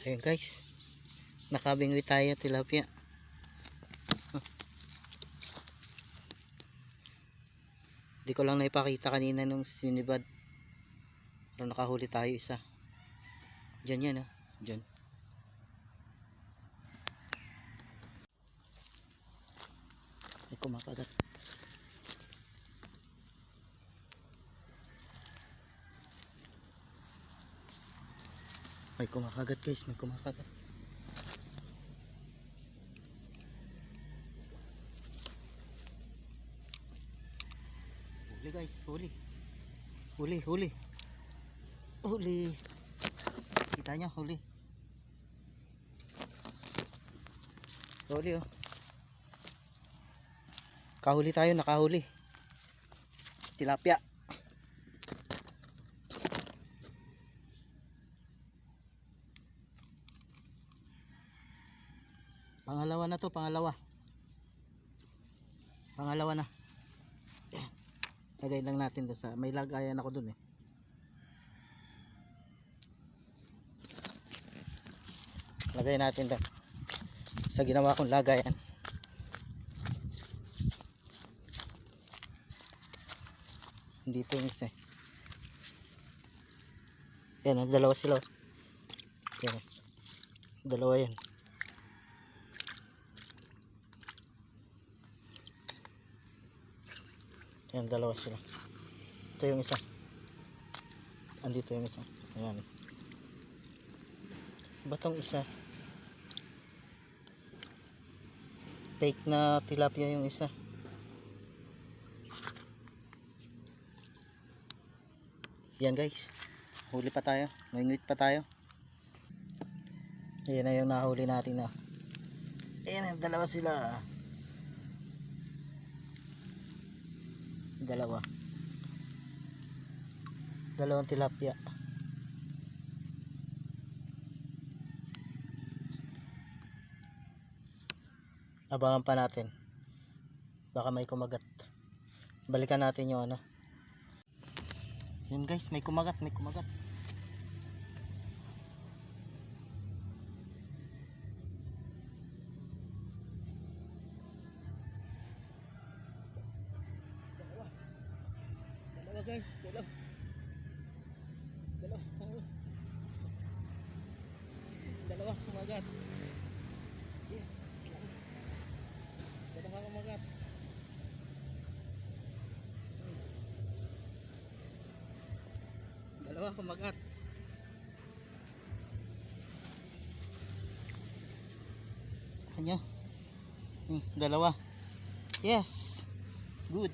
Ayun guys, nakabingwi tayo tilapia. Hindi ko lang naipakita kanina nung sinibad. Pero nakahuli tayo isa. Diyan yan, oh. Diyan. Ay, kumakagat. May kumakagat guys, may kumakagat. Huli guys, huli. Huli, huli. Huli. Kita nyo, huli. Huli, oh. Kahuli tayo, nakahuli. Tilapia. Pangalawa na to, pangalawa. Pangalawa na. Lagay lang natin doon sa, may lagayan ako doon eh. Lagay natin doon sa ginawa kong lagayan. Dito yung isa. Yan, dalawa sila. Yan, dalawa yan. Yan, dalawa sila. Ito yung isa. Andito yung isa. Ayan. Batong isa. Fake na tilapia yung isa. Yan guys. Huli pa tayo. May ngwit pa tayo. Ayan na yung nahuli natin na. Ayan, dalawa sila. Dalawa. Dalawang tilapia. Abangan pa natin. Baka may kumagat. Balikan natin yung ano. Yun guys, may kumagat, may kumagat. Dalawa guys, dalawa. Dalawa kumagat. Yes. Dalawa kumagat. Dalawa kumagat. Ano? Dalawa. Yes. Good.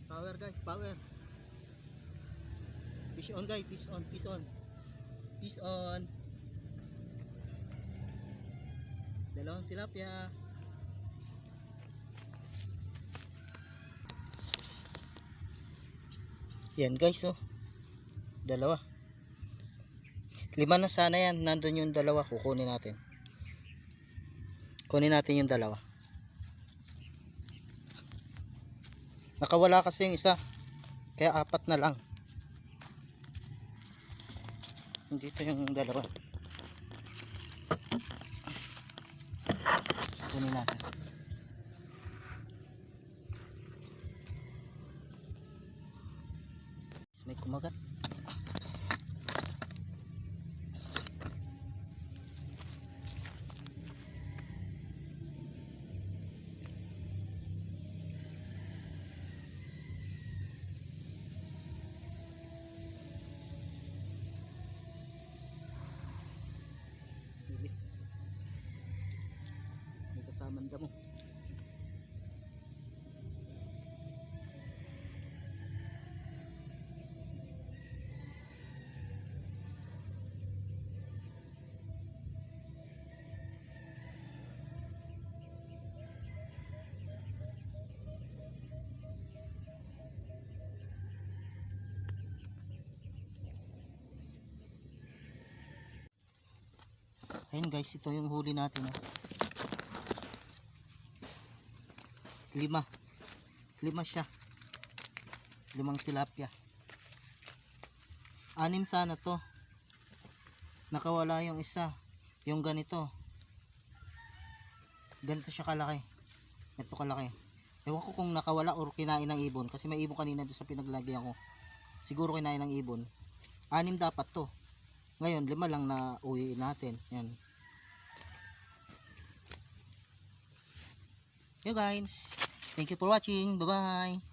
Power guys, power. Fish on guys, fish on, fish on. Fish on. Dalawang tilapia. Yan guys, oh. Dalawa. 5 na sana yan. Nandun yung dalawa. Kukunin natin. Kunin natin yung dalawa. Nakawala kasi yung isa. Kaya 4 na lang. Dito yung dalawa. Kunin natin. May kumagat. May kasamang damo. Ayun guys, ito yung huli natin. 5 siya. 5 tilapia. Anim sana to. Nakawala yung isa. Yung ganito. Ganito siya kalaki. Ito kalaki. Ewan ko kung nakawala or kinain ng ibon. Kasi may ibon kanina doon sa pinaglagyan ko. Siguro kinain ng ibon. Anim dapat to. Ngayon 5 lang na uwi natin. Yan. Yo guys. Thank you for watching. Bye bye.